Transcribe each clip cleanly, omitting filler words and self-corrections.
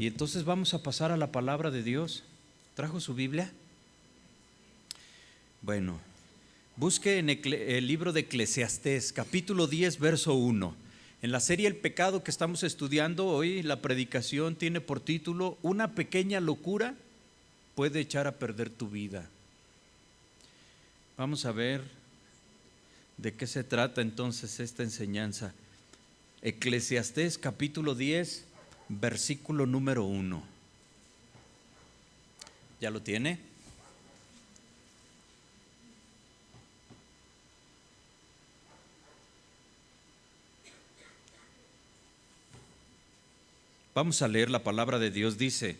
Y entonces vamos a pasar a la palabra de Dios. ¿Trajo su Biblia? Bueno, busque en el libro de Eclesiastés, capítulo 10, verso 1. En la serie El pecado que estamos estudiando hoy, la predicación tiene por título: Una pequeña locura puede echar a perder tu vida. Vamos a ver de qué se trata entonces esta enseñanza. Eclesiastés capítulo 10, versículo número 1. ¿Ya lo tiene? Vamos a leer la palabra de Dios. Dice: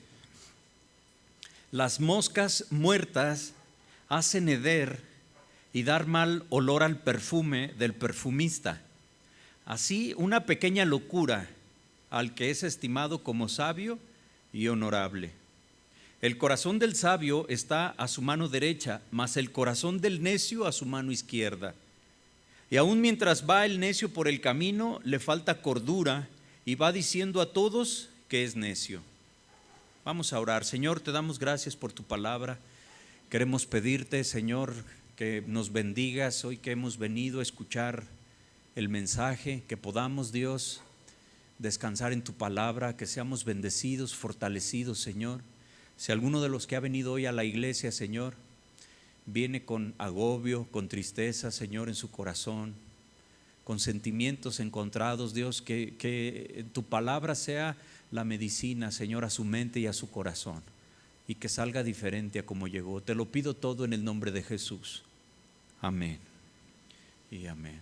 las moscas muertas hacen heder y dar mal olor al perfume del perfumista. Así, una pequeña locura al que es estimado como sabio y honorable. El corazón del sabio está a su mano derecha, mas el corazón del necio a su mano izquierda. Y aun mientras va el necio por el camino, le falta cordura y va diciendo a todos que es necio. Vamos a orar. Señor, te damos gracias por tu palabra. Queremos pedirte, Señor, que nos bendigas hoy que hemos venido a escuchar el mensaje, que podamos, Dios, descansar en tu palabra, que seamos bendecidos, fortalecidos, Señor. Si alguno de los que ha venido hoy a la iglesia, Señor, viene con agobio, con tristeza, Señor, en su corazón, con sentimientos encontrados, Dios, que tu palabra sea la medicina, Señor, a su mente y a su corazón, y que salga diferente a como llegó. Te lo pido todo en el nombre de Jesús. Amén y amén.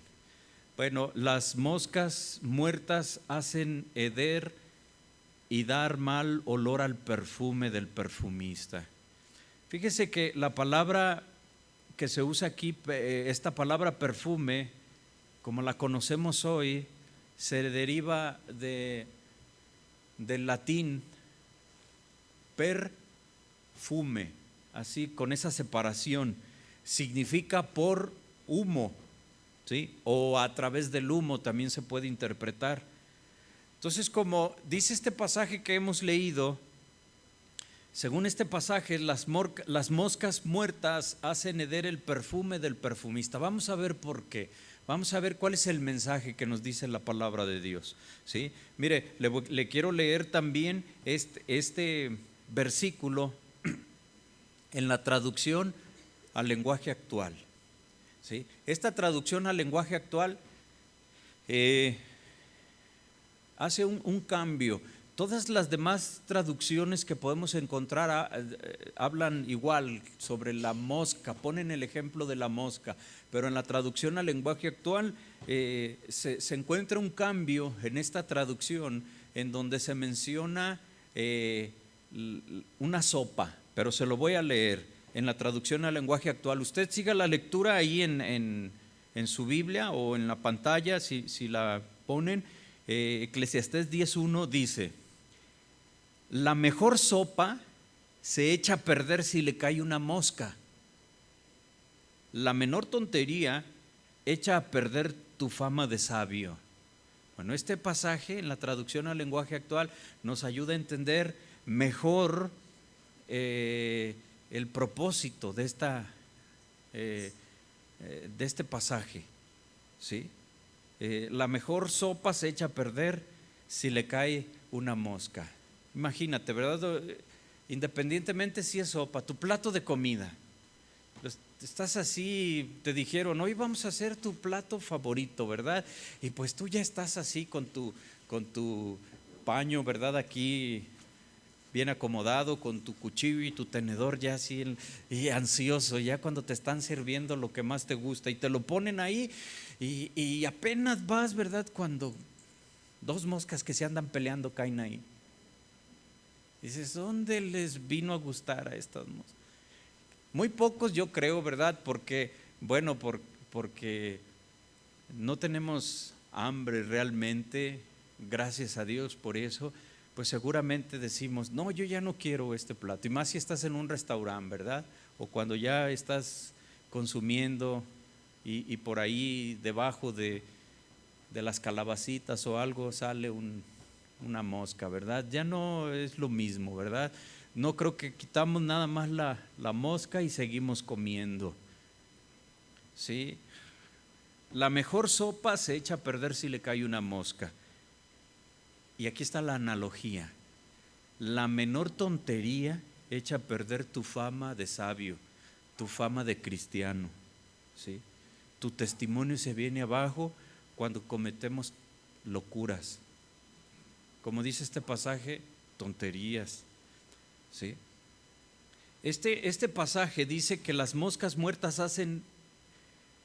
Bueno, las moscas muertas hacen heder y dar mal olor al perfume del perfumista. Fíjese que la palabra que se usa aquí, esta palabra perfume, como la conocemos hoy, se deriva del latín perfume, así con esa separación. Significa por humo, ¿sí? O a través del humo también se puede interpretar. Entonces, como dice este pasaje que hemos leído, según este pasaje, las moscas muertas hacen heder el perfume del perfumista. Vamos a ver por qué. Vamos a ver cuál es el mensaje que nos dice la palabra de Dios, ¿sí? Mire, le quiero leer también este versículo en la traducción al lenguaje actual, ¿sí? Esta traducción al lenguaje actual hace un cambio. Todas las demás traducciones que podemos encontrar hablan igual sobre la mosca, ponen el ejemplo de la mosca, pero en la traducción al lenguaje actual se encuentra un cambio en esta traducción en donde se menciona una sopa, pero se lo voy a leer en la traducción al lenguaje actual. Usted siga la lectura ahí en su Biblia o en la pantalla si la ponen. Eclesiastés 10:1 dice: la mejor sopa se echa a perder si le cae una mosca. La menor tontería echa a perder tu fama de sabio. Bueno, este pasaje en la traducción al lenguaje actual nos ayuda a entender mejor el propósito de este pasaje, ¿sí? La mejor sopa se echa a perder si le cae una mosca. Imagínate, ¿verdad? Independientemente si es sopa, tu plato de comida, estás así, te dijeron, hoy vamos a hacer tu plato favorito, ¿verdad? Y pues tú ya estás así con tu paño, ¿verdad? Aquí bien acomodado, con tu cuchillo y tu tenedor ya así y ansioso, ya cuando te están sirviendo lo que más te gusta y te lo ponen ahí y apenas vas, ¿verdad? Cuando dos moscas que se andan peleando caen ahí. Dices, ¿dónde les vino a gustar a estas moscas? Muy pocos, yo creo, ¿verdad? Porque no tenemos hambre realmente, gracias a Dios por eso, pues seguramente decimos, no, yo ya no quiero este plato. Y más si estás en un restaurante, ¿verdad? O cuando ya estás consumiendo y por ahí debajo de las calabacitas o algo sale una mosca, ¿verdad? Ya no es lo mismo, ¿verdad? No creo que quitamos nada más la mosca y seguimos comiendo, ¿sí? La mejor sopa se echa a perder si le cae una mosca. Y aquí está la analogía. La menor tontería echa a perder tu fama de sabio, tu fama de cristiano, ¿sí? Tu testimonio se viene abajo cuando cometemos locuras. Como dice este pasaje, tonterías, ¿sí? Este pasaje dice que las moscas muertas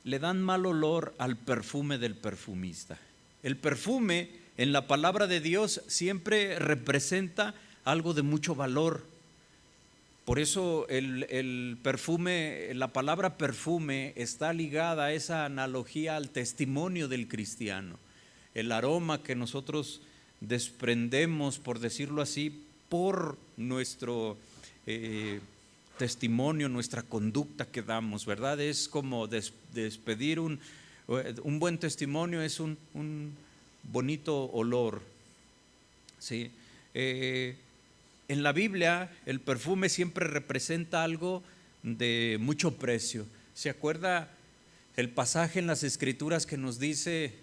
le dan mal olor al perfume del perfumista. El perfume en la palabra de Dios siempre representa algo de mucho valor. Por eso el perfume, la palabra perfume está ligada a esa analogía al testimonio del cristiano. El aroma que nosotros desprendemos, por decirlo así, por nuestro testimonio, nuestra conducta que damos, ¿verdad? Es como despedir un buen testimonio, es un bonito olor, ¿sí? En la Biblia el perfume siempre representa algo de mucho precio. ¿Se acuerda el pasaje en las Escrituras que nos dice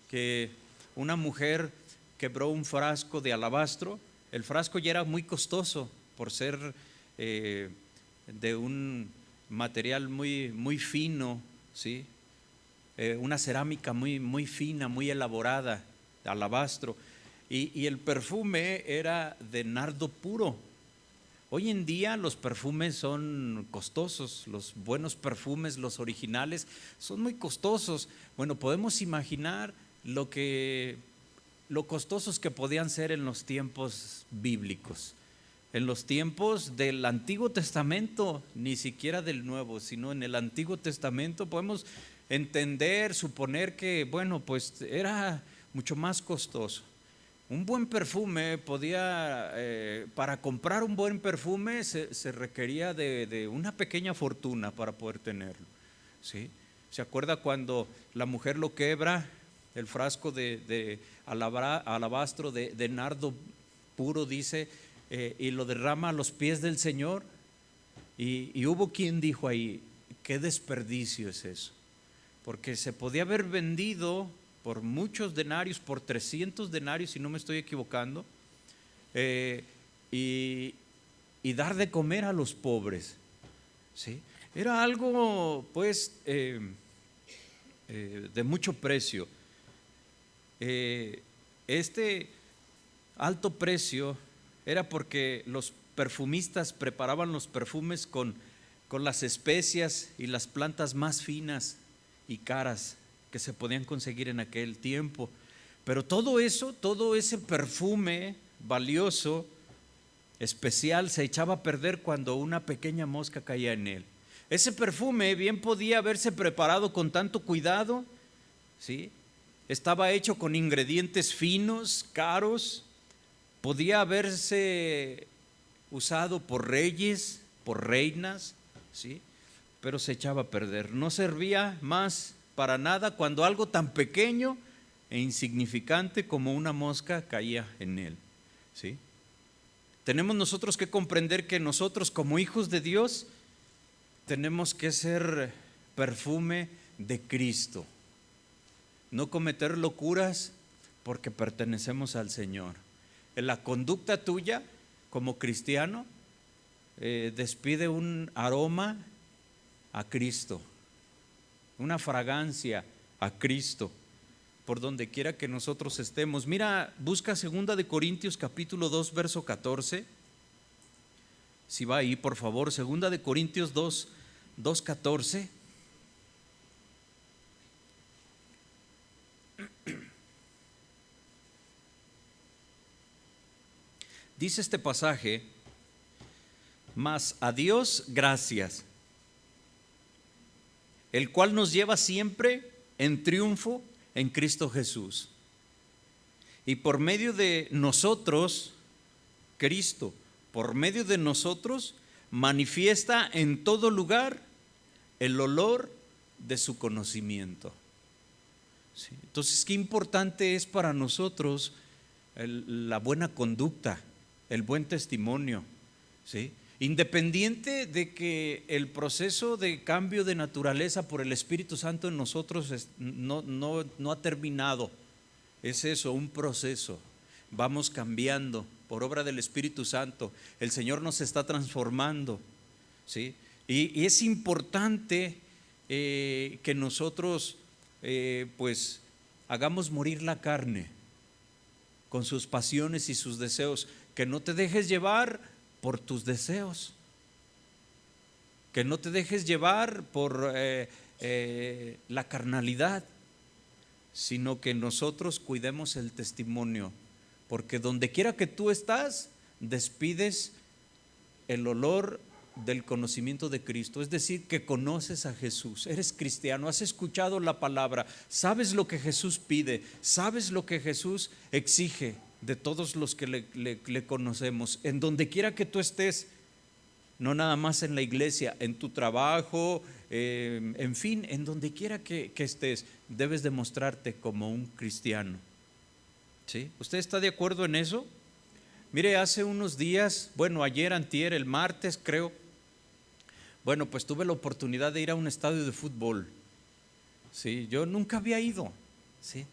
que una mujer quebró un frasco de alabastro? El frasco ya era muy costoso por ser de un material muy fino, ¿sí? Una cerámica muy fina, muy elaborada, de alabastro. Y el perfume era de nardo puro. Hoy en día los perfumes son costosos, los buenos perfumes, los originales, son muy costosos. Bueno, podemos imaginar lo costosos que podían ser en los tiempos bíblicos, en los tiempos del Antiguo Testamento, ni siquiera del Nuevo, sino en el Antiguo Testamento podemos entender, suponer que, bueno, pues era mucho más costoso. Un buen perfume para comprar un buen perfume se requería de una pequeña fortuna para poder tenerlo, ¿sí? ¿Se acuerda cuando la mujer lo quebra, el frasco de alabastro de nardo puro, dice, y lo derrama a los pies del Señor? Y hubo quien dijo ahí, qué desperdicio es eso, porque se podía haber vendido por muchos denarios, por 300 denarios, si no me estoy equivocando, y dar de comer a los pobres, ¿sí? Era algo, pues, de mucho precio. Este alto precio era porque los perfumistas preparaban los perfumes con las especias y las plantas más finas y caras que se podían conseguir en aquel tiempo. Pero todo ese perfume valioso, especial, se echaba a perder cuando una pequeña mosca caía en él. Ese perfume bien podía haberse preparado con tanto cuidado, ¿sí? Estaba hecho con ingredientes finos, caros, podía haberse usado por reyes, por reinas, ¿sí? Pero se echaba a perder, no servía más para nada cuando algo tan pequeño e insignificante como una mosca caía en él, ¿sí? Tenemos nosotros que comprender que nosotros como hijos de Dios tenemos que ser perfume de Cristo, no cometer locuras porque pertenecemos al Señor. En la conducta tuya como cristiano despide un aroma a Cristo, una fragancia a Cristo, por donde quiera que nosotros estemos. Mira, busca 2 de Corintios capítulo 2, verso 14. Si va ahí, por favor, 2 de Corintios 2, 14. Dice este pasaje, mas a Dios gracias, el cual nos lleva siempre en triunfo en Cristo Jesús. Y por medio de nosotros, Cristo, por medio de nosotros, manifiesta en todo lugar el olor de su conocimiento. ¿Sí? Entonces, qué importante es para nosotros la buena conducta, el buen testimonio, ¿sí? Independiente de que el proceso de cambio de naturaleza por el Espíritu Santo en nosotros no ha terminado. Es eso, un proceso. Vamos cambiando por obra del Espíritu Santo. El Señor nos está transformando, ¿sí? Y es importante que nosotros pues hagamos morir la carne con sus pasiones y sus deseos. Que no te dejes llevar por tus deseos, que no te dejes llevar por la carnalidad, sino que nosotros cuidemos el testimonio, porque donde quiera que tú estás, despides el olor del conocimiento de Cristo, es decir, que conoces a Jesús, eres cristiano, has escuchado la palabra, sabes lo que Jesús pide, sabes lo que Jesús exige de todos los que le conocemos. En donde quiera que tú estés, no nada más en la iglesia, en tu trabajo, en fin, en donde quiera que estés, debes demostrarte como un cristiano, ¿sí? ¿Usted está de acuerdo en eso? Mire, hace unos días, bueno, ayer, antier, el martes creo, bueno, pues tuve la oportunidad de ir a un estadio de fútbol, ¿sí? Yo nunca había ido, ¿sí?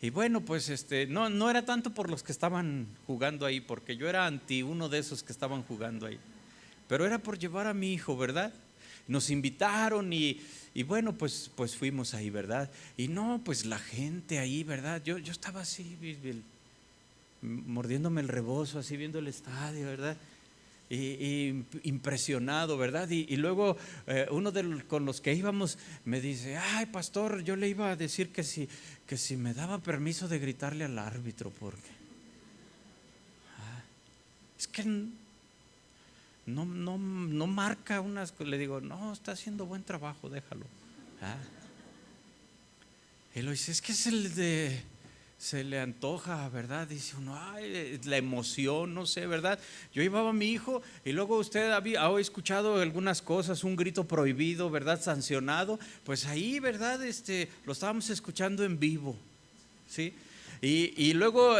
Y bueno, pues no era tanto por los que estaban jugando ahí, porque yo era anti uno de esos que estaban jugando ahí, pero era por llevar a mi hijo, ¿verdad? Nos invitaron y bueno, pues fuimos ahí, ¿verdad? Y no, pues la gente ahí, ¿verdad? Yo estaba así, mordiéndome el rebozo, así viendo el estadio, ¿verdad? Y impresionado, ¿verdad? Y luego uno con los que íbamos me dice: ay, pastor, yo le iba a decir que si me daba permiso de gritarle al árbitro, porque es que no marca unas. Le digo: no, está haciendo buen trabajo, déjalo. Y lo dice: es que se le antoja, ¿verdad? Dice uno: ay, la emoción, no sé, ¿verdad? Yo llevaba a mi hijo y luego usted ha escuchado algunas cosas, un grito prohibido, ¿verdad? Sancionado, pues ahí, ¿verdad? Lo estábamos escuchando en vivo, ¿sí? Y luego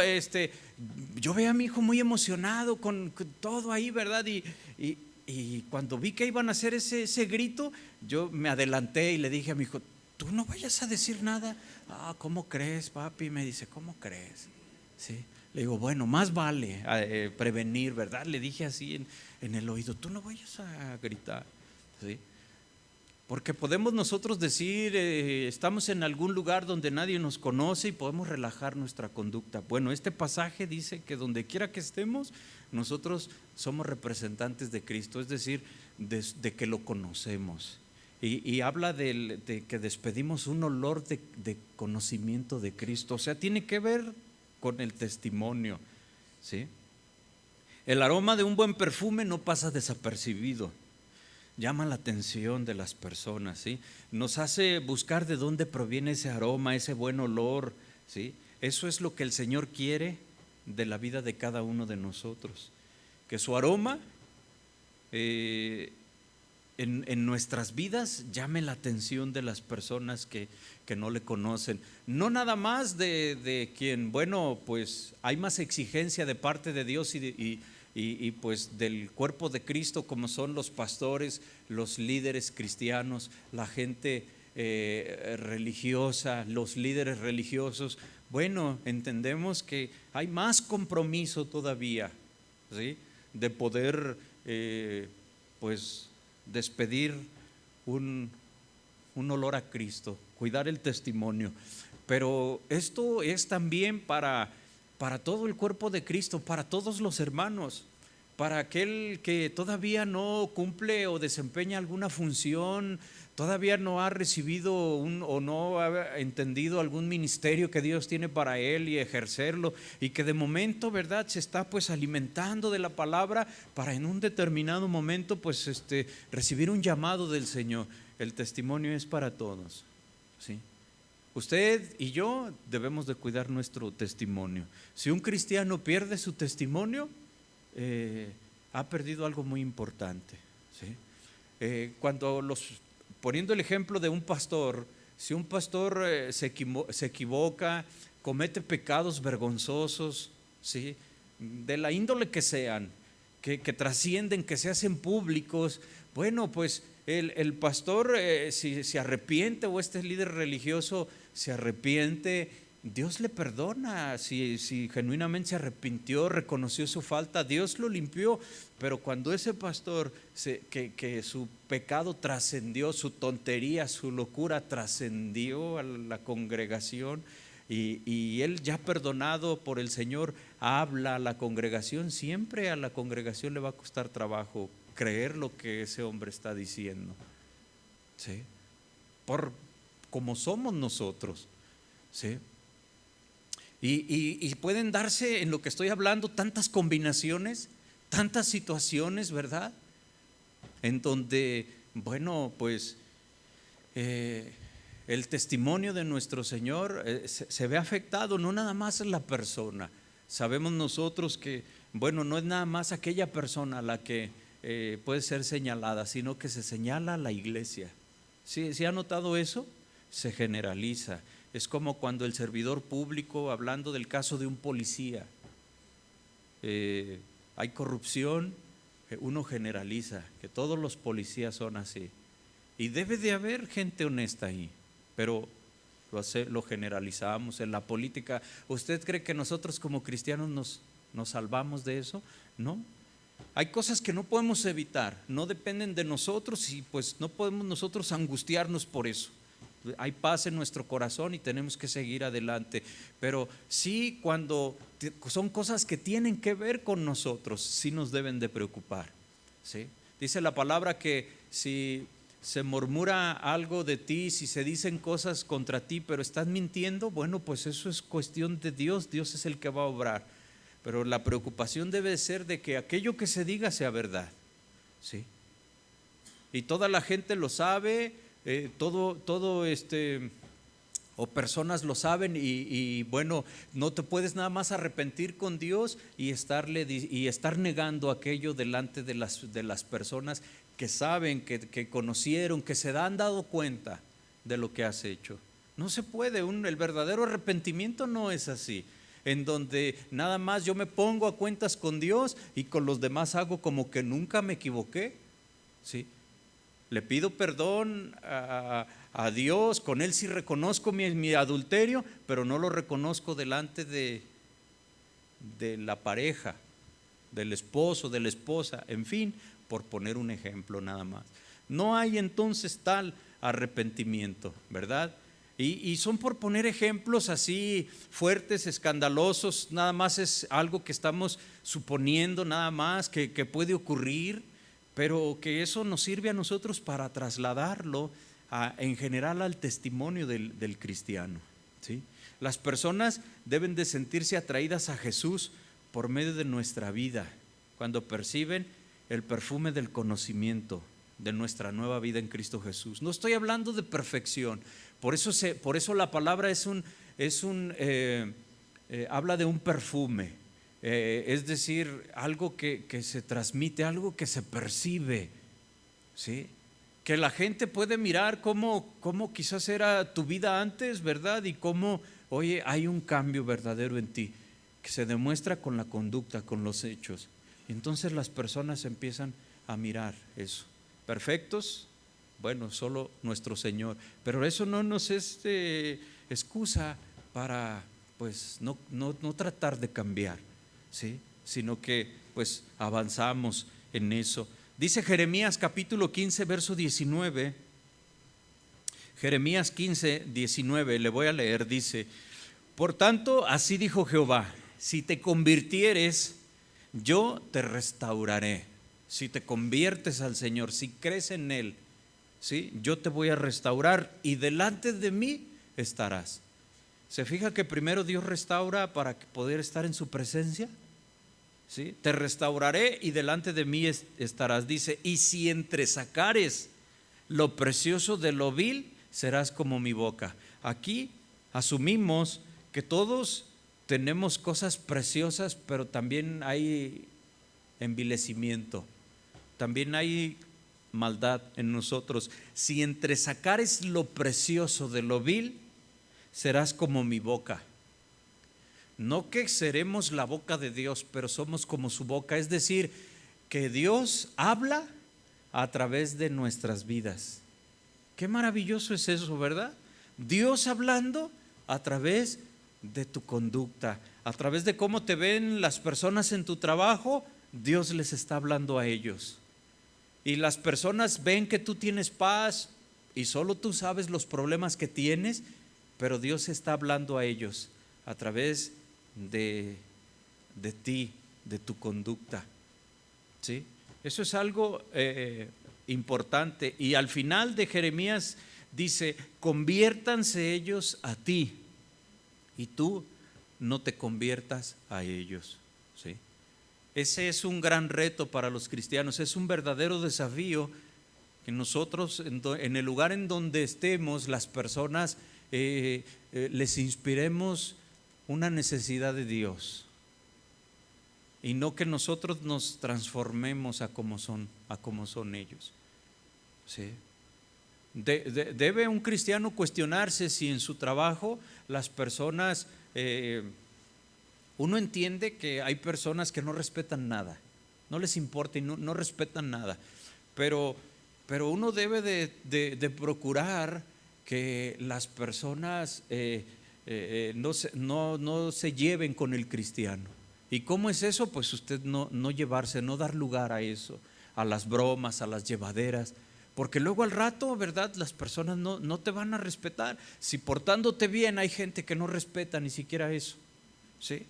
yo veía a mi hijo muy emocionado con todo ahí, ¿verdad? Y cuando vi que iban a hacer ese grito, yo me adelanté y le dije a mi hijo: tú no vayas a decir nada. ¿Cómo crees, papi? Me dice: ¿cómo crees? ¿Sí? Le digo: bueno, más vale prevenir, ¿verdad? Le dije así en el oído: tú no vayas a gritar, ¿sí? Porque podemos nosotros decir, estamos en algún lugar donde nadie nos conoce y podemos relajar nuestra conducta. Bueno, este pasaje dice que donde quiera que estemos, nosotros somos representantes de Cristo, es decir, de que lo conocemos. Y habla de que despedimos un olor de conocimiento de Cristo, o sea, tiene que ver con el testimonio, ¿sí? El aroma de un buen perfume no pasa desapercibido, llama la atención de las personas, ¿sí? Nos hace buscar de dónde proviene ese aroma, ese buen olor, ¿sí? Eso es lo que el Señor quiere de la vida de cada uno de nosotros, que su aroma en nuestras vidas llame la atención de las personas que no le conocen. No nada más de quien, bueno, pues hay más exigencia de parte de Dios y pues del cuerpo de Cristo, como son los pastores, los líderes cristianos, la gente religiosa, los líderes religiosos. Bueno, entendemos que hay más compromiso todavía, ¿sí? De poder pues despedir un olor a Cristo, cuidar el testimonio. Pero esto es también para todo el cuerpo de Cristo, para todos los hermanos, para aquel que todavía no cumple o desempeña alguna función, todavía no ha recibido o no ha entendido algún ministerio que Dios tiene para él y ejercerlo, y que de momento, ¿verdad?, se está pues alimentando de la palabra para en un determinado momento pues recibir un llamado del Señor. El testimonio es para todos, ¿sí? Usted y yo debemos de cuidar nuestro testimonio. Si un cristiano pierde su testimonio, ha perdido algo muy importante, ¿sí? Poniendo el ejemplo de un pastor, si un pastor se equivoca, comete pecados vergonzosos, ¿sí? De la índole que sean, que trascienden, que se hacen públicos. Bueno, pues el pastor si se arrepiente, o este líder religioso se arrepiente, Dios le perdona. Si genuinamente se arrepintió, reconoció su falta, Dios lo limpió. Pero cuando ese pastor, que su pecado trascendió, su tontería, su locura trascendió a la congregación, y él ya perdonado por el Señor habla a la congregación, siempre a la congregación le va a costar trabajo creer lo que ese hombre está diciendo, ¿sí? Por como somos nosotros, ¿sí? Y pueden darse en lo que estoy hablando tantas combinaciones, tantas situaciones, ¿verdad? En donde, bueno, pues el testimonio de nuestro Señor se ve afectado, no nada más en la persona. Sabemos nosotros que, bueno, no es nada más aquella persona la que puede ser señalada, sino que se señala a la iglesia. ¿Sí ha notado eso? Se generaliza. Es como cuando el servidor público, hablando del caso de un policía, hay corrupción, uno generaliza que todos los policías son así. Y debe de haber gente honesta ahí, pero lo generalizamos. En la política, ¿usted cree que nosotros como cristianos nos salvamos de eso? No. Hay cosas que no podemos evitar, no dependen de nosotros, y pues no podemos nosotros angustiarnos por eso. Hay paz en nuestro corazón y tenemos que seguir adelante. Pero sí, cuando son cosas que tienen que ver con nosotros, sí nos deben de preocupar, ¿sí? Dice la palabra que si se murmura algo de ti, si se dicen cosas contra ti, pero estás mintiendo, bueno, pues eso es cuestión de Dios. Dios es el que va a obrar. Pero la preocupación debe ser de que aquello que se diga sea verdad, ¿sí? Y toda la gente lo sabe, o personas lo saben, y bueno, no te puedes nada más arrepentir con Dios y estar negando aquello delante de las personas que saben, que conocieron, que se han dado cuenta de lo que has hecho. No se puede. El verdadero arrepentimiento no es así, en donde nada más yo me pongo a cuentas con Dios y con los demás hago como que nunca me equivoqué, ¿sí? Le pido perdón a Dios, con Él sí reconozco mi adulterio, pero no lo reconozco delante de la pareja, del esposo, de la esposa, en fin, por poner un ejemplo nada más. No hay entonces tal arrepentimiento, ¿verdad? Y son por poner ejemplos así fuertes, escandalosos, nada más es algo que estamos suponiendo, nada más que puede ocurrir, pero que eso nos sirve a nosotros para trasladarlo en general al testimonio del cristiano, ¿sí? Las personas deben de sentirse atraídas a Jesús por medio de nuestra vida, cuando perciben el perfume del conocimiento de nuestra nueva vida en Cristo Jesús. No estoy hablando de perfección, por eso la palabra habla de un perfume, es decir, algo que se transmite, algo que se percibe, ¿sí? Que la gente puede mirar cómo quizás era tu vida antes, ¿verdad? Y cómo, oye, hay un cambio verdadero en ti, que se demuestra con la conducta, con los hechos. Y entonces las personas empiezan a mirar eso. ¿Perfectos? Bueno, solo nuestro Señor. Pero eso no nos es excusa para pues no tratar de cambiar, ¿sí? Sino que pues avanzamos en eso. Dice Jeremías capítulo 15, verso 19. Jeremías 15, 19, le voy a leer, dice: por tanto, así dijo Jehová, si te convirtieres, yo te restauraré. Si te conviertes al Señor, si crees en Él, ¿sí? Yo te voy a restaurar y delante de mí estarás. ¿Se fija que primero Dios restaura para poder estar en su presencia? ¿Sí? Te restauraré y delante de mí estarás. Dice, y si entresacares lo precioso de lo vil, serás como mi boca. Aquí asumimos que todos tenemos cosas preciosas, pero también hay envilecimiento, también hay maldad en nosotros. Si entresacares lo precioso de lo vil, serás como mi boca. No que seremos la boca de Dios, pero somos como su boca. Es decir, que Dios habla a través de nuestras vidas. Qué maravilloso es eso, ¿verdad? Dios hablando a través de tu conducta, a través de cómo te ven las personas en tu trabajo. Dios les está hablando a ellos. Y las personas ven que tú tienes paz y solo tú sabes los problemas que tienes, pero Dios está hablando a ellos a través de ti, de tu conducta. ¿Sí? Eso es algo importante. Y al final de Jeremías dice: conviértanse ellos a ti y tú no te conviertas a ellos. ¿Sí? Ese es un gran reto para los cristianos, es un verdadero desafío que nosotros en el lugar en donde estemos, las personas les inspiremos una necesidad de Dios y no que nosotros nos transformemos a como son ellos. ¿Sí? Debe un cristiano cuestionarse si en su trabajo las personas, uno entiende que hay personas que no respetan nada, no les importa y no respetan nada, pero uno debe de procurar que las personas no se lleven con el cristiano. ¿Y cómo es eso? Pues usted no llevarse, no dar lugar a eso, a las bromas, a las llevaderas, porque luego al rato, ¿verdad?, las personas no te van a respetar. Si portándote bien hay gente que no respeta ni siquiera eso, ¿sí?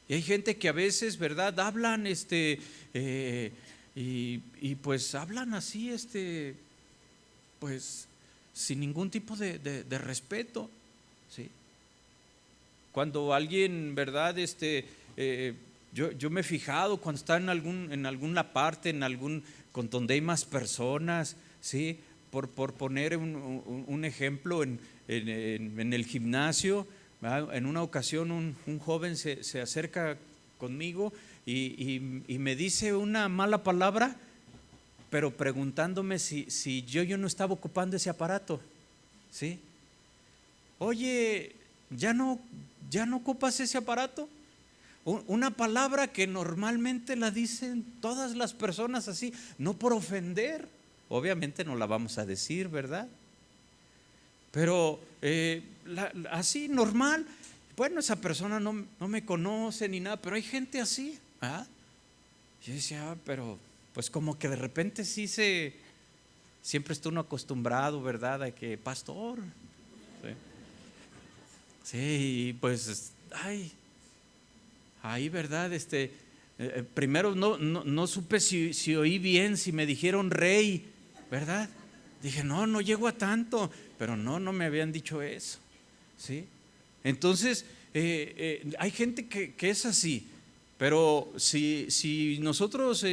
Y hay gente que a veces, ¿verdad?, hablan y pues hablan así, pues sin ningún tipo de respeto, ¿sí? Cuando alguien, ¿verdad?, yo me he fijado cuando está en alguna parte, con donde hay más personas, ¿sí? Por poner un ejemplo, en el gimnasio, ¿verdad? En una ocasión un joven se acerca conmigo y me dice una mala palabra, pero preguntándome si yo no estaba ocupando ese aparato, ¿sí? Oye, ¿ya no ocupas ese aparato? Una palabra que normalmente la dicen todas las personas así, no por ofender, obviamente no la vamos a decir, ¿verdad? Pero así normal. Bueno, esa persona no me conoce ni nada, pero hay gente así, ¿ah? Yo decía, pero pues como que de repente siempre está uno acostumbrado, ¿verdad?, a que pastor, sí, pues ahí, ¿verdad? Primero no supe si oí bien, si me dijeron rey, ¿verdad? Dije, no llego a tanto, pero no me habían dicho eso, ¿sí? Entonces, hay gente que es así, pero si nosotros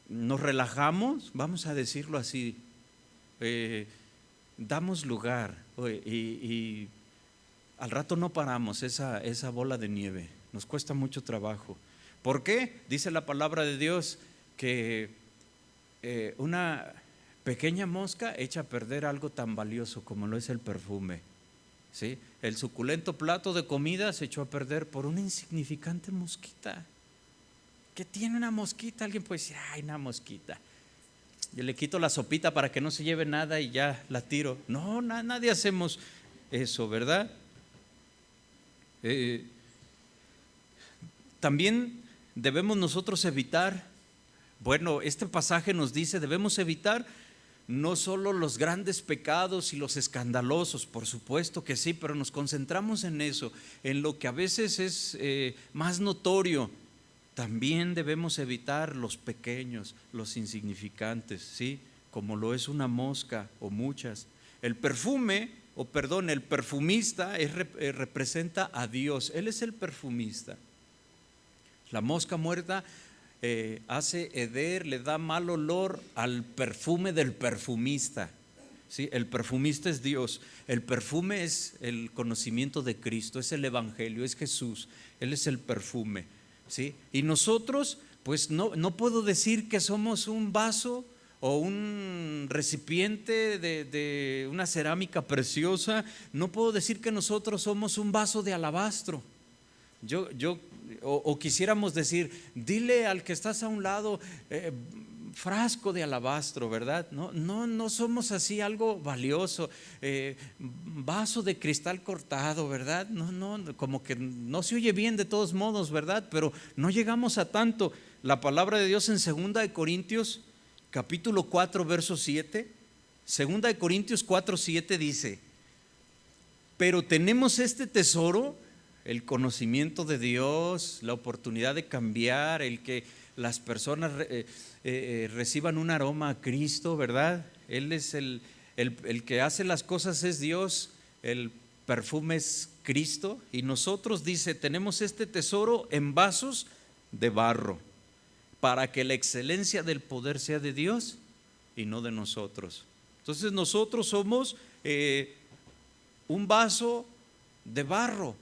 nos relajamos, vamos a decirlo así, damos lugar y al rato no paramos esa bola de nieve, nos cuesta mucho trabajo. ¿Por qué? Dice la palabra de Dios que una pequeña mosca echa a perder algo tan valioso como lo es el perfume, ¿sí? El suculento plato de comida se echó a perder por una insignificante mosquita. ¿Qué tiene una mosquita? Alguien puede decir, ay, una mosquita, yo le quito la sopita para que no se lleve nada y ya la tiro. No, nadie hacemos eso, ¿verdad? También debemos nosotros evitar, bueno, este pasaje nos dice, debemos evitar no solo los grandes pecados y los escandalosos, por supuesto que sí, pero nos concentramos en eso, en lo que a veces es más notorio. También debemos evitar los pequeños, los insignificantes, ¿sí? Como lo es una mosca o muchas. El perfumista representa a Dios, Él es el perfumista. La mosca muerta hace heder, le da mal olor al perfume del perfumista, ¿sí? El perfumista es Dios, el perfume es el conocimiento de Cristo, es el Evangelio, es Jesús, Él es el perfume, ¿sí? Y nosotros, pues no puedo decir que somos un vaso o un recipiente de una cerámica preciosa, no puedo decir que nosotros somos un vaso de alabastro. O quisiéramos decir, dile al que estás a un lado, frasco de alabastro, ¿verdad? No somos así algo valioso, vaso de cristal cortado, ¿verdad? No, como que no se oye bien de todos modos, ¿verdad? Pero no llegamos a tanto. La palabra de Dios en 2 Corintios capítulo 4 verso 7, 2 Corintios 4, 7 dice: pero tenemos este tesoro, el conocimiento de Dios, la oportunidad de cambiar, el que las personas reciban un aroma a Cristo, ¿verdad? Él es el que hace las cosas, es Dios, el perfume es Cristo, y nosotros, dice, tenemos este tesoro en vasos de barro, para que la excelencia del poder sea de Dios y no de nosotros. Entonces nosotros somos un vaso de barro,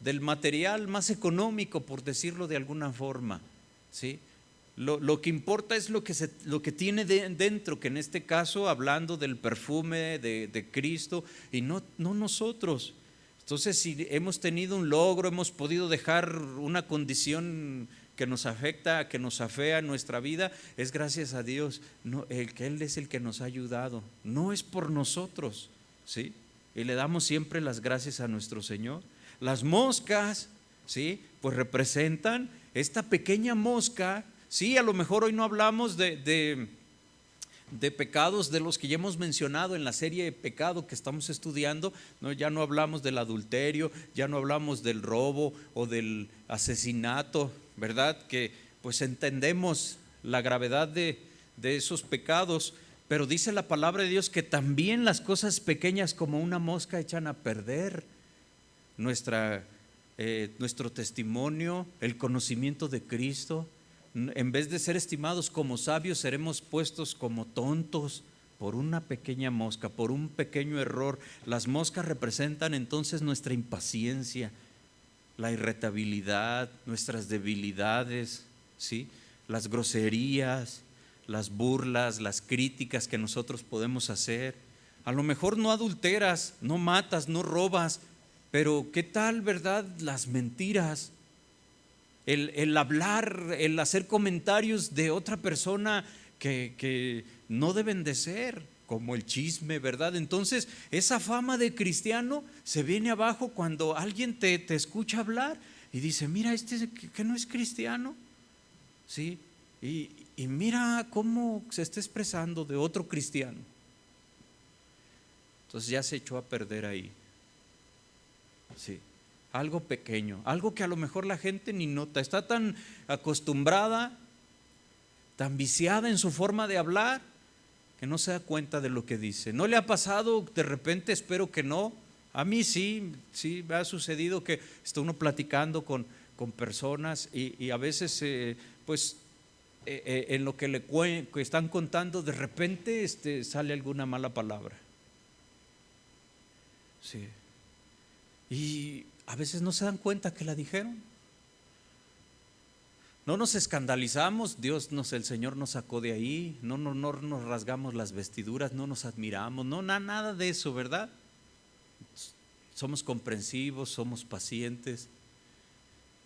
del material más económico, por decirlo de alguna forma, ¿sí? Lo que importa es lo que tiene dentro, que en este caso hablando del perfume de Cristo y no nosotros. Entonces, si hemos tenido un logro, hemos podido dejar una condición que nos afecta, que nos afea nuestra vida, es gracias a Dios, que Él es el que nos ha ayudado, no es por nosotros, ¿sí? Y le damos siempre las gracias a nuestro Señor. Las moscas, ¿sí? Pues representan esta pequeña mosca. Sí, a lo mejor hoy no hablamos de pecados de los que ya hemos mencionado en la serie de pecado que estamos estudiando, ¿no? Ya no hablamos del adulterio, ya no hablamos del robo o del asesinato, ¿verdad? Que pues entendemos la gravedad de esos pecados, pero dice la palabra de Dios que también las cosas pequeñas como una mosca echan a perder nuestro testimonio, el conocimiento de Cristo. En vez de ser estimados como sabios, seremos puestos como tontos por una pequeña mosca, por un pequeño error. Las moscas representan entonces nuestra impaciencia, la irritabilidad, nuestras debilidades, ¿sí? Las groserías, las burlas, las críticas que nosotros podemos hacer. A lo mejor no adulteras, no matas, no robas, pero ¿qué tal, verdad? Las mentiras, el hablar, el hacer comentarios de otra persona que no deben de ser, como el chisme, ¿verdad? Entonces, esa fama de cristiano se viene abajo cuando alguien te escucha hablar y dice, mira, este que no es cristiano, ¿sí? Y mira cómo se está expresando de otro cristiano. Entonces ya se echó a perder ahí. Sí, algo pequeño, algo que a lo mejor la gente ni nota, está tan acostumbrada, tan viciada en su forma de hablar, que no se da cuenta de lo que dice. ¿No le ha pasado de repente? Espero que no. A mí sí me ha sucedido que está uno platicando con personas y a veces en lo que que están contando, de repente sale alguna mala palabra. Sí. Y a veces no se dan cuenta que la dijeron. No nos escandalizamos, el Señor nos sacó de ahí, no nos rasgamos las vestiduras, no nos admiramos, nada de eso, ¿verdad? Somos comprensivos, somos pacientes,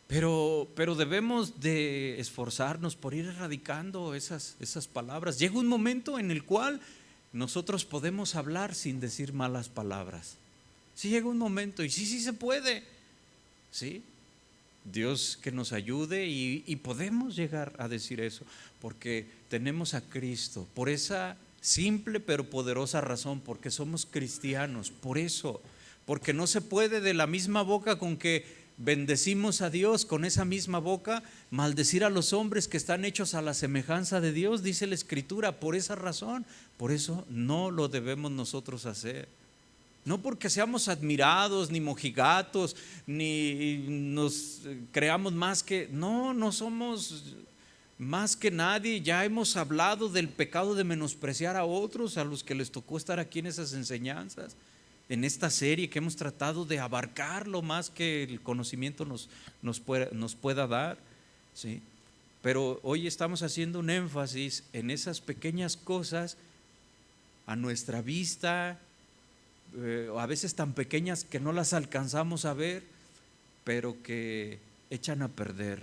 pero debemos de esforzarnos por ir erradicando esas palabras. Llega un momento en el cual nosotros podemos hablar sin decir malas palabras. Sí llega un momento y sí se puede, ¿sí? Dios que nos ayude y podemos llegar a decir eso, porque tenemos a Cristo, por esa simple pero poderosa razón, porque somos cristianos, por eso, porque no se puede de la misma boca con que bendecimos a Dios, con esa misma boca maldecir a los hombres que están hechos a la semejanza de Dios, dice la Escritura. Por esa razón, por eso no lo debemos nosotros hacer. No porque seamos admirados, ni mojigatos, ni nos creamos más que… No somos más que nadie. Ya hemos hablado del pecado de menospreciar a otros, a los que les tocó estar aquí en esas enseñanzas, en esta serie que hemos tratado de abarcar lo más que el conocimiento nos pueda dar, ¿sí? Pero hoy estamos haciendo un énfasis en esas pequeñas cosas a nuestra vista, a veces tan pequeñas que no las alcanzamos a ver, pero que echan a perder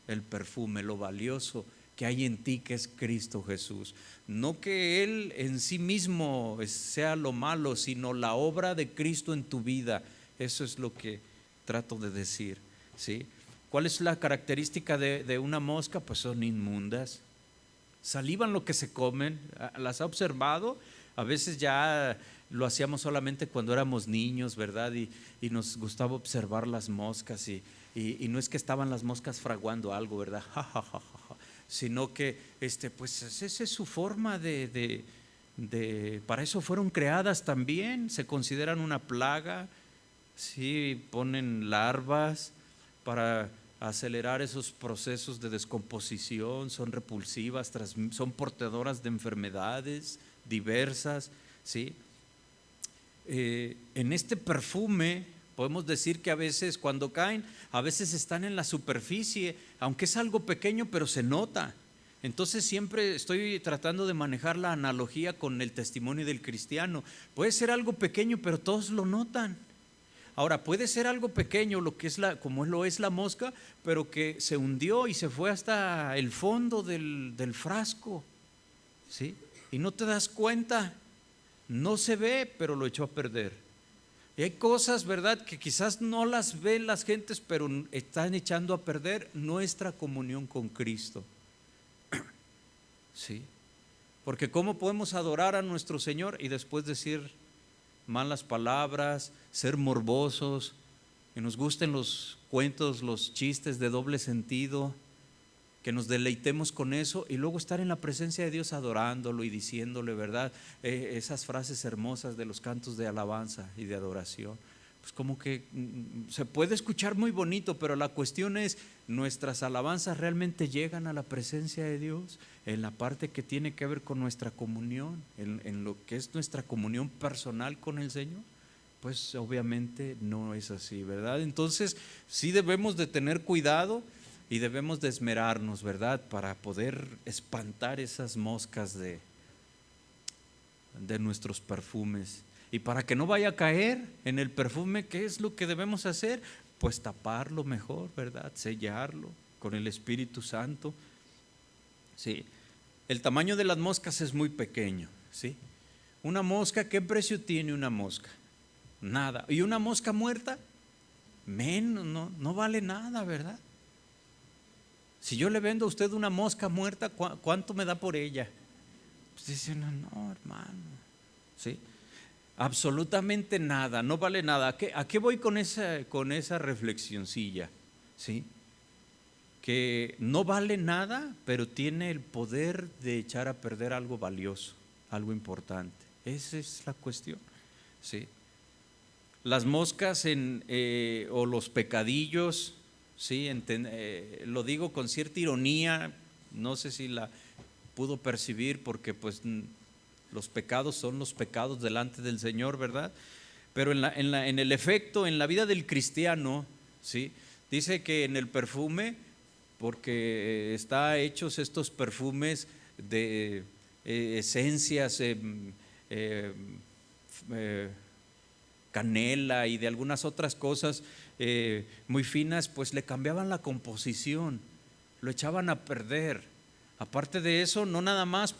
el perfume, lo valioso que hay en ti, que es Cristo Jesús. No que Él en sí mismo sea lo malo, sino la obra de Cristo en tu vida. Eso es lo que trato de decir, ¿sí? ¿Cuál es la característica de una mosca? Pues son inmundas, salivan lo que se comen. ¿Las ha observado? A veces ya lo hacíamos solamente cuando éramos niños, ¿verdad? Y nos gustaba observar las moscas y no es que estaban las moscas fraguando algo, ¿verdad? Sino que pues esa es su forma para eso fueron creadas también, se consideran una plaga, sí, ponen larvas para acelerar esos procesos de descomposición, son repulsivas, son portadoras de enfermedades diversas, ¿sí? En este perfume podemos decir que a veces cuando caen, a veces están en la superficie, aunque es algo pequeño, pero se nota. Entonces siempre estoy tratando de manejar la analogía con el testimonio del cristiano. Puede ser algo pequeño, pero todos lo notan. Ahora, puede ser algo pequeño, como lo es la mosca, pero que se hundió y se fue hasta el fondo del frasco, ¿sí? Y no te das cuenta, no se ve, pero lo echó a perder. Y hay cosas, ¿verdad?, que quizás no las ven las gentes, pero están echando a perder nuestra comunión con Cristo, ¿sí? Porque ¿cómo podemos adorar a nuestro Señor y después decir malas palabras, ser morbosos, que nos gusten los cuentos, los chistes de doble sentido, que nos deleitemos con eso y luego estar en la presencia de Dios adorándolo y diciéndole, ¿verdad?, esas frases hermosas de los cantos de alabanza y de adoración? Pues como que se puede escuchar muy bonito, pero la cuestión es, ¿nuestras alabanzas realmente llegan a la presencia de Dios? En la parte que tiene que ver con nuestra comunión, en lo que es nuestra comunión personal con el Señor, pues obviamente no es así, ¿verdad? Entonces sí debemos de tener cuidado y debemos de esmerarnos, ¿verdad?, para poder espantar esas moscas de nuestros perfumes. Y para que no vaya a caer en el perfume, ¿qué es lo que debemos hacer? Pues taparlo mejor, ¿verdad? Sellarlo con el Espíritu Santo. Sí, el tamaño de las moscas es muy pequeño, ¿sí? Una mosca, ¿qué precio tiene una mosca? Nada. ¿Y una mosca muerta? Menos, no vale nada, ¿verdad? Si yo le vendo a usted una mosca muerta, ¿cuánto me da por ella? Pues dice, no, hermano, ¿sí? Absolutamente nada, no vale nada. ¿A qué voy con esa reflexioncilla? ¿Sí? Que no vale nada, pero tiene el poder de echar a perder algo valioso, algo importante. Esa es la cuestión, ¿sí? Las moscas o los pecadillos, ¿sí? Lo digo con cierta ironía, no sé si la pudo percibir, porque pues los pecados son los pecados delante del Señor, ¿verdad? Pero en el efecto, en la vida del cristiano, ¿sí?, dice que en el perfume, porque está hechos estos perfumes de esencias, canela y de algunas otras cosas muy finas, pues le cambiaban la composición, lo echaban a perder. Aparte de eso, no nada más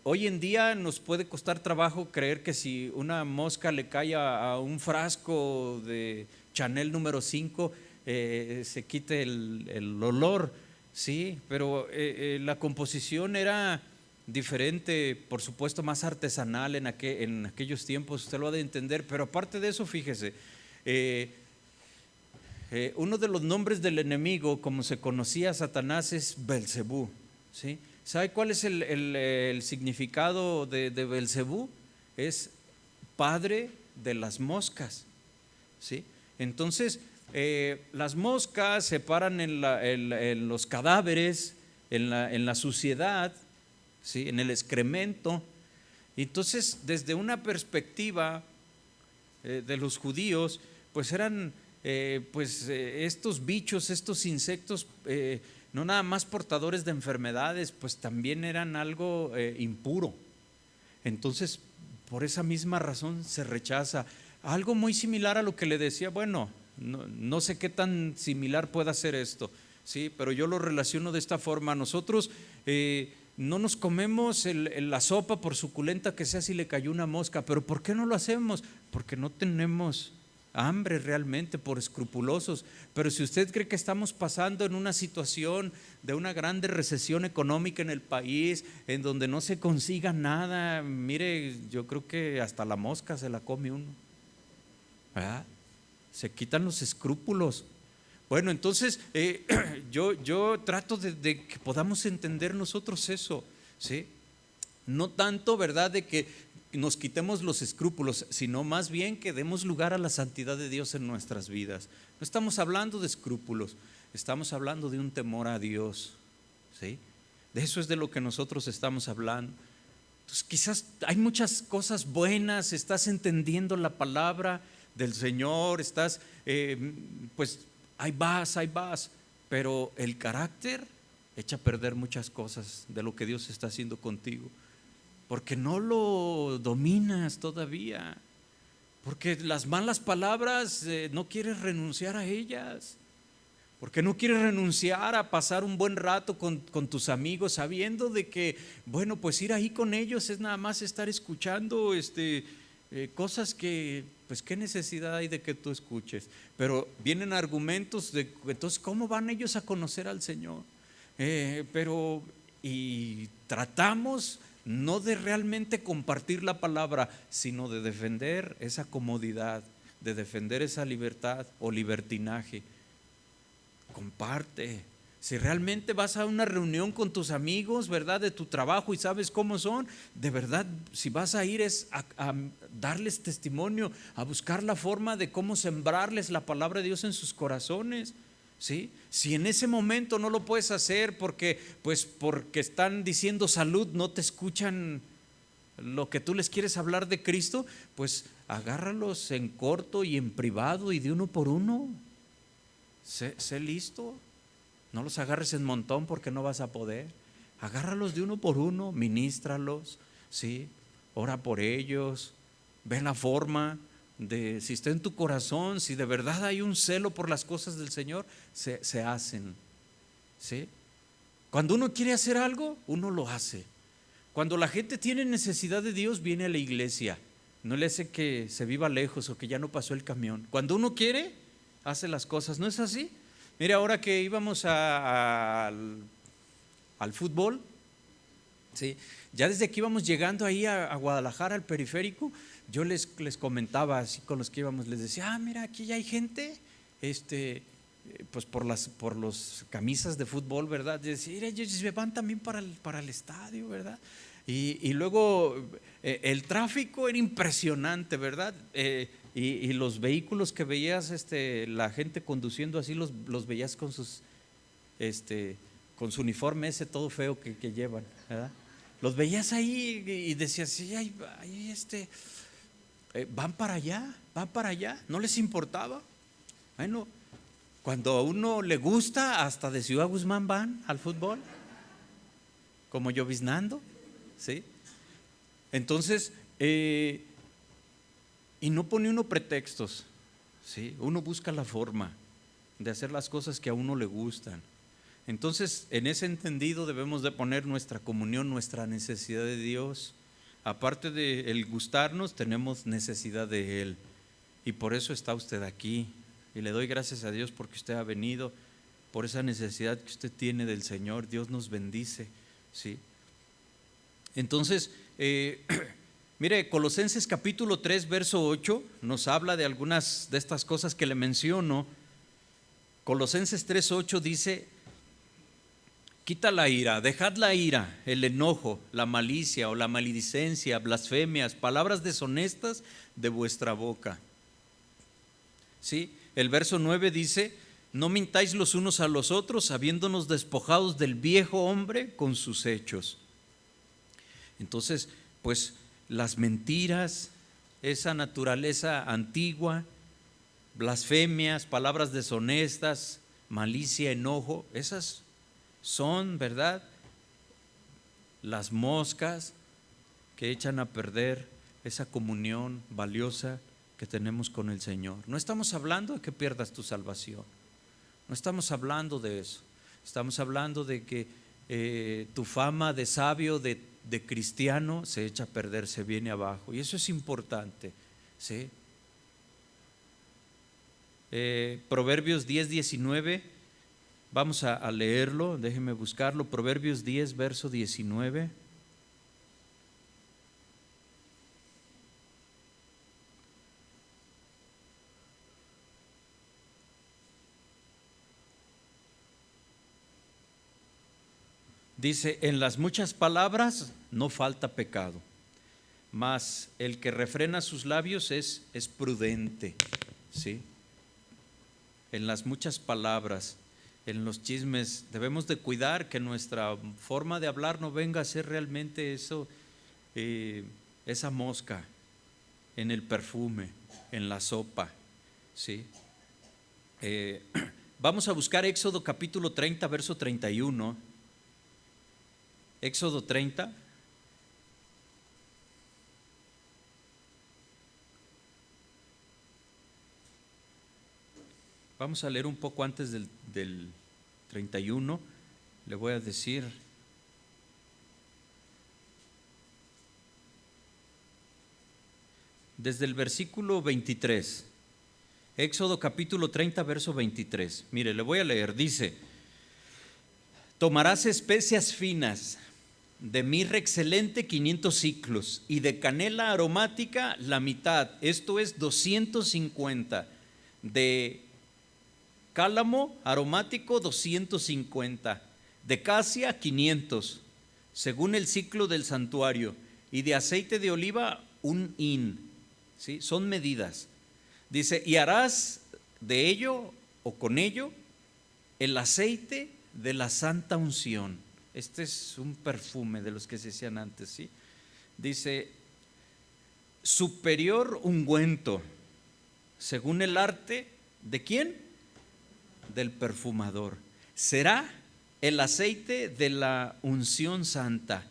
hoy en día nos puede costar trabajo creer que si una mosca le cae a un frasco de Chanel número 5, se quite el olor, sí, pero la composición era diferente, por supuesto más artesanal en aquellos tiempos, usted lo ha de entender. Pero aparte de eso, fíjese, uno de los nombres del enemigo, como se conocía a Satanás, es Belcebú, ¿sí? ¿Sabe cuál es el significado de Belcebú? Es padre de las moscas, ¿sí? Entonces, las moscas se paran en los cadáveres, en la suciedad, ¿sí?, en el excremento. Entonces, desde una perspectiva de los judíos, pues eran estos bichos, estos insectos, no nada más portadores de enfermedades, pues también eran algo impuro. Entonces, por esa misma razón se rechaza. Algo muy similar a lo que le decía, bueno, no sé qué tan similar pueda ser esto, ¿sí? Pero yo lo relaciono de esta forma. Nosotros no nos comemos la sopa por suculenta que sea si le cayó una mosca, pero ¿por qué no lo hacemos? Porque no tenemos hambre realmente, por escrupulosos. Pero si usted cree que estamos pasando en una situación de una grande recesión económica en el país, en donde no se consiga nada, mire, yo creo que hasta la mosca se la come uno, ¿verdad? Se quitan los escrúpulos. Bueno, entonces yo trato de que podamos entender nosotros eso, ¿sí? No tanto, ¿verdad?, de que nos quitemos los escrúpulos, sino más bien que demos lugar a la santidad de Dios en nuestras vidas. No estamos hablando de escrúpulos, estamos hablando de un temor a Dios, ¿sí? De eso es de lo que nosotros estamos hablando. Entonces, quizás hay muchas cosas buenas, estás entendiendo la palabra del Señor, estás, pues ahí vas, pero el carácter echa a perder muchas cosas de lo que Dios está haciendo contigo, porque no lo dominas todavía, porque las malas palabras no quieres renunciar a ellas, porque no quieres renunciar a pasar un buen rato con tus amigos, sabiendo de que, bueno, pues ir ahí con ellos es nada más estar escuchando cosas que, pues qué necesidad hay de que tú escuches. Pero vienen argumentos de, entonces, ¿cómo van ellos a conocer al Señor? Y tratamos no de realmente compartir la palabra, sino de defender esa comodidad, de defender esa libertad o libertinaje. Comparte. Si realmente vas a una reunión con tus amigos, ¿verdad?, de tu trabajo, y sabes cómo son, de verdad, si vas a ir es a darles testimonio, a buscar la forma de cómo sembrarles la palabra de Dios en sus corazones, ¿sí? Si en ese momento no lo puedes hacer porque están diciendo salud, no te escuchan lo que tú les quieres hablar de Cristo, pues agárralos en corto y en privado y de uno por uno. Sé listo. No los agarres en montón porque no vas a poder. Agárralos de uno por uno, ministralos, ¿sí? Ora por ellos, ve la forma de, si está en tu corazón, si de verdad hay un celo por las cosas del Señor, se hacen, ¿sí? Cuando uno quiere hacer algo, uno lo hace. Cuando la gente tiene necesidad de Dios, viene a la iglesia. No le hace que se viva lejos o que ya no pasó el camión. Cuando uno quiere, hace las cosas. ¿No es así? Mire, ahora que íbamos al fútbol, ¿sí? Ya desde que íbamos llegando ahí a Guadalajara, al periférico, yo les comentaba así con los que íbamos, les decía, mira, aquí ya hay gente, pues por los camisas de fútbol, ¿verdad? Decía, ellos se van también para el estadio, ¿verdad? Y luego el tráfico era impresionante, ¿verdad? Y los vehículos que veías, la gente conduciendo así, los veías con sus, con su uniforme ese todo feo que llevan, ¿verdad? Los veías ahí y decías, sí, ahí van para allá, no les importaba. Bueno, cuando a uno le gusta, hasta de Ciudad Guzmán van al fútbol, como lloviznando, ¿sí? Entonces, y no pone uno pretextos, ¿sí? Uno busca la forma de hacer las cosas que a uno le gustan. Entonces, en ese entendido debemos de poner nuestra comunión, nuestra necesidad de Dios. Aparte de el gustarnos, tenemos necesidad de Él. Y por eso está usted aquí. Y le doy gracias a Dios porque usted ha venido, por esa necesidad que usted tiene del Señor. Dios nos bendice, ¿sí? Entonces, mire, Colosenses capítulo 3, verso 8, nos habla de algunas de estas cosas que le menciono. Colosenses 3, 8 dice: quita la ira, dejad la ira, el enojo, la malicia o la maledicencia, blasfemias, palabras deshonestas de vuestra boca. ¿Sí? El verso 9 dice: no mintáis los unos a los otros, habiéndonos despojados del viejo hombre con sus hechos. Entonces, pues las mentiras, esa naturaleza antigua, blasfemias, palabras deshonestas, malicia, enojo, esas son, ¿verdad?, las moscas que echan a perder esa comunión valiosa que tenemos con el Señor. No estamos hablando de que pierdas tu salvación, no estamos hablando de eso, estamos hablando de que tu fama de sabio, de cristiano, se echa a perder, se viene abajo, y eso es importante, ¿sí? Proverbios 10:19, vamos a leerlo, déjenme buscarlo. Proverbios 10, verso 19. Dice: en las muchas palabras no falta pecado, mas el que refrena sus labios es prudente, ¿sí? En las muchas palabras, en los chismes, debemos de cuidar que nuestra forma de hablar no venga a ser realmente eso, esa mosca en el perfume, en la sopa, ¿sí? Vamos a buscar Éxodo capítulo 30, verso 31. Éxodo 30. Vamos a leer un poco antes del 31, le voy a decir. Desde el versículo 23, Éxodo capítulo 30, verso 23. Mire, le voy a leer, dice: tomarás especias finas, de mirra excelente 500 siclos, y de canela aromática la mitad, esto es 250, de cálamo aromático 250, de casia 500, según el ciclo del santuario, y de aceite de oliva un hin, ¿sí? Son medidas. Dice: y harás de ello o con ello el aceite de la santa unción. Este es un perfume de los que se hacían antes, ¿sí? Dice: superior ungüento, según el arte ¿de quién? Del perfumador. Será el aceite de la unción santa.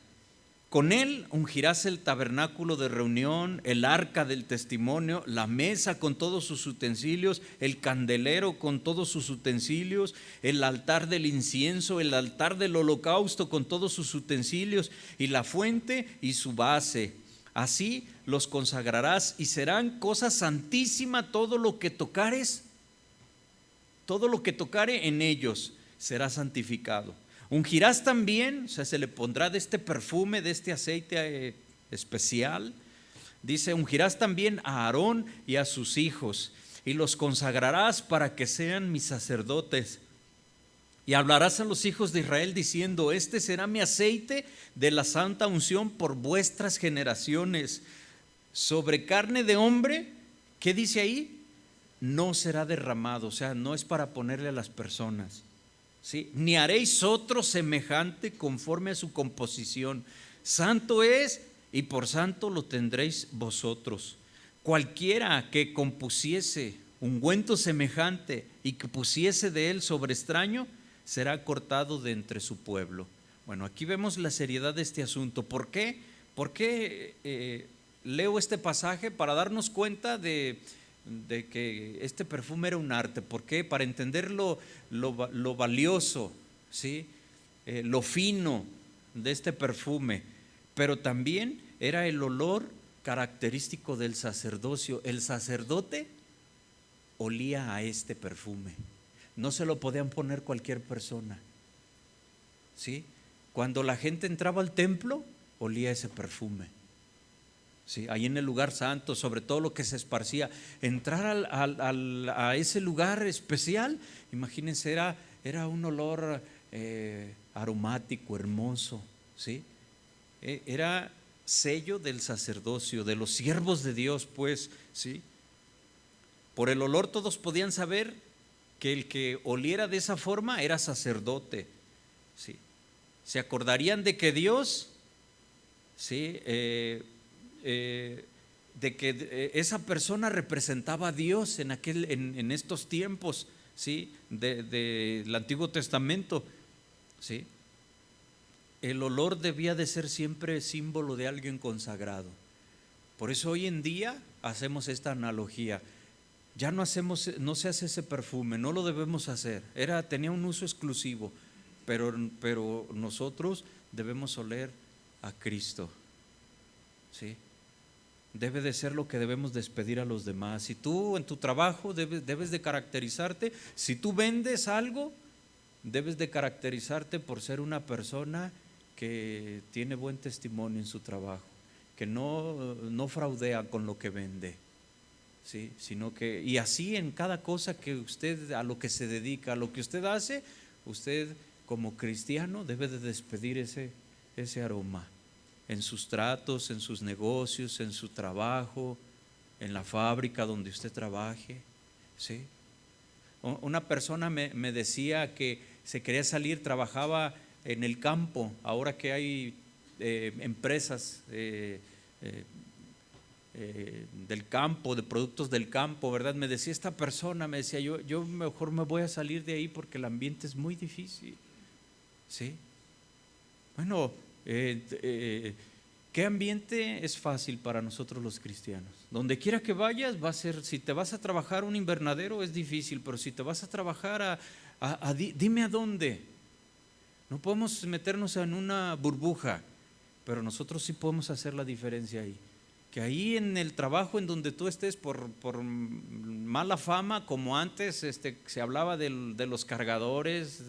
Con él ungirás el tabernáculo de reunión, el arca del testimonio, la mesa con todos sus utensilios, el candelero con todos sus utensilios, el altar del incienso, el altar del holocausto con todos sus utensilios, y la fuente y su base. Así los consagrarás, y serán cosa santísima todo lo que tocares. Todo lo que tocare en ellos será santificado. Ungirás también, o sea, se le pondrá de este perfume, de este aceite especial. Dice: ungirás también a Aarón y a sus hijos, y los consagrarás para que sean mis sacerdotes. Y hablarás a los hijos de Israel diciendo: este será mi aceite de la santa unción por vuestras generaciones. Sobre carne de hombre, ¿qué dice ahí? No será derramado, o sea, no es para ponerle a las personas, ¿sí? Ni haréis otro semejante conforme a su composición. Santo es, y por santo lo tendréis vosotros. Cualquiera que compusiese ungüento semejante y que pusiese de él sobre extraño, será cortado de entre su pueblo. Bueno, aquí vemos la seriedad de este asunto. ¿Por qué? ¿Por qué leo este pasaje? Para darnos cuenta de que este perfume era un arte. ¿Por qué? Para entender lo valioso, ¿sí? Lo fino de este perfume, pero también era el olor característico del sacerdocio. El sacerdote olía a este perfume, no se lo podían poner cualquier persona, ¿sí? Cuando la gente entraba al templo, olía ese perfume. Sí, ahí en el lugar santo, sobre todo lo que se esparcía, entrar a ese lugar especial, imagínense, era un olor aromático, hermoso, ¿sí? Era sello del sacerdocio, de los siervos de Dios, pues, ¿sí? Por el olor todos podían saber que el que oliera de esa forma era sacerdote, ¿sí? Se acordarían de que Dios, ¿sí?, esa persona representaba a Dios en estos tiempos, ¿sí? Del Antiguo Testamento, ¿sí? El olor debía de ser siempre símbolo de alguien consagrado. Por eso hoy en día hacemos esta analogía. Ya no se hace ese perfume, no lo debemos hacer. Tenía un uso exclusivo, pero nosotros debemos oler a Cristo, ¿sí? Debe de ser lo que debemos despedir a los demás. Si tú en tu trabajo debes de caracterizarte, si tú vendes algo, debes de caracterizarte por ser una persona que tiene buen testimonio en su trabajo, que no fraudea con lo que vende, ¿sí? Y así en cada cosa que usted, a lo que se dedica, a lo que usted hace, usted como cristiano debe de despedir ese aroma en sus tratos, en sus negocios, en su trabajo, en la fábrica donde usted trabaje, ¿sí? Una persona me decía que se quería salir, trabajaba en el campo, ahora que hay empresas del campo, de productos del campo, ¿verdad? Me decía esta persona, me decía, yo mejor me voy a salir de ahí porque el ambiente es muy difícil, ¿sí? Bueno, ¿qué ambiente es fácil para nosotros los cristianos? Donde quiera que vayas va a ser, si te vas a trabajar a un invernadero es difícil, pero si te vas a trabajar dime a dónde. No podemos meternos en una burbuja, pero nosotros sí podemos hacer la diferencia ahí. Que ahí en el trabajo en donde tú estés por mala fama, como antes se hablaba de los cargadores,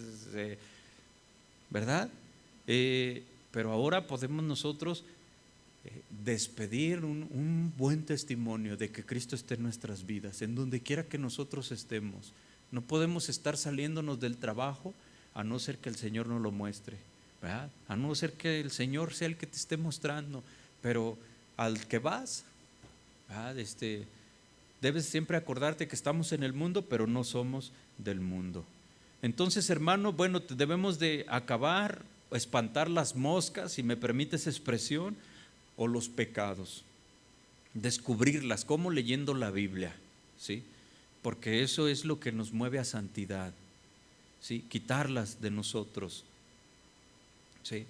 ¿verdad? Pero ahora podemos nosotros despedir un buen testimonio de que Cristo esté en nuestras vidas, en donde quiera que nosotros estemos. No podemos estar saliéndonos del trabajo a no ser que el Señor nos lo muestre, ¿verdad? A no ser que el Señor sea el que te esté mostrando, pero al que vas, ¿verdad? Debes siempre acordarte que estamos en el mundo, pero no somos del mundo. Entonces, hermano, bueno, debemos de acabar, espantar las moscas, si me permites expresión, o los pecados, descubrirlas, como leyendo la Biblia, ¿sí? Porque eso es lo que nos mueve a santidad, ¿sí? Quitarlas de nosotros, ¿sí?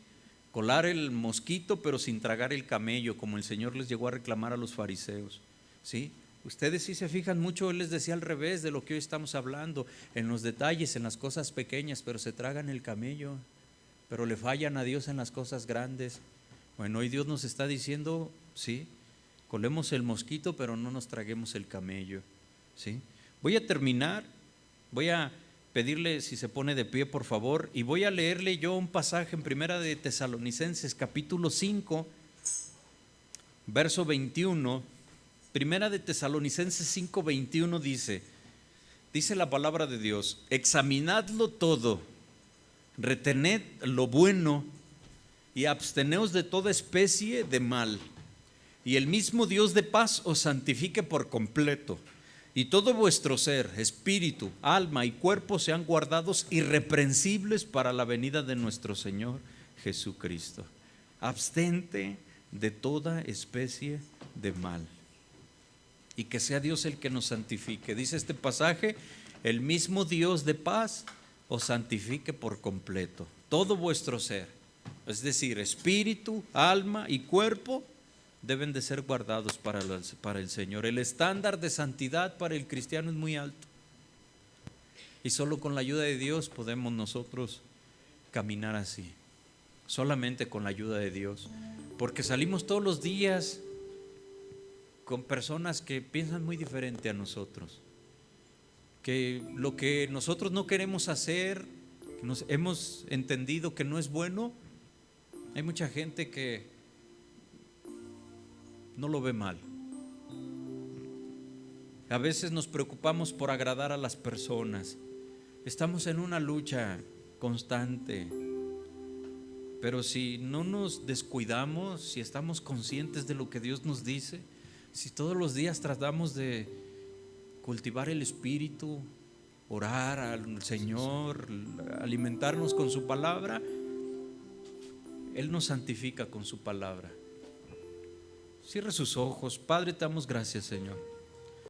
Colar el mosquito pero sin tragar el camello, como el Señor les llegó a reclamar a los fariseos, ¿sí? Ustedes sí se fijan mucho, Él les decía al revés de lo que hoy estamos hablando, en los detalles, en las cosas pequeñas, pero se tragan el camello, pero le fallan a Dios en las cosas grandes. Bueno, hoy Dios nos está diciendo, sí, colemos el mosquito, pero no nos traguemos el camello, ¿sí? Voy a terminar, voy a pedirle si se pone de pie, por favor, y voy a leerle yo un pasaje en Primera de Tesalonicenses, capítulo 5, verso 21. Primera de Tesalonicenses 5, 21 dice la palabra de Dios: examinadlo todo, retened lo bueno y absteneos de toda especie de mal, y el mismo Dios de paz os santifique por completo, y todo vuestro ser, espíritu, alma y cuerpo sean guardados irreprensibles para la venida de nuestro Señor Jesucristo. Abstente de toda especie de mal, y que sea Dios el que nos santifique. Dice este pasaje: el mismo Dios de paz os santifique por completo, todo vuestro ser, es decir, espíritu, alma y cuerpo, deben de ser guardados para el Señor. El estándar de santidad para el cristiano es muy alto, y solo con la ayuda de Dios podemos nosotros caminar así, solamente con la ayuda de Dios, porque salimos todos los días con personas que piensan muy diferente a nosotros, que lo que nosotros no queremos hacer, hemos entendido que no es bueno. Hay mucha gente que no lo ve mal. A veces nos preocupamos por agradar a las personas. Estamos en una lucha constante, pero si no nos descuidamos, si estamos conscientes de lo que Dios nos dice, si todos los días tratamos de cultivar el espíritu, orar al Señor, alimentarnos con su palabra, Él nos santifica con su palabra, Cierre sus ojos. Padre, te damos gracias, Señor.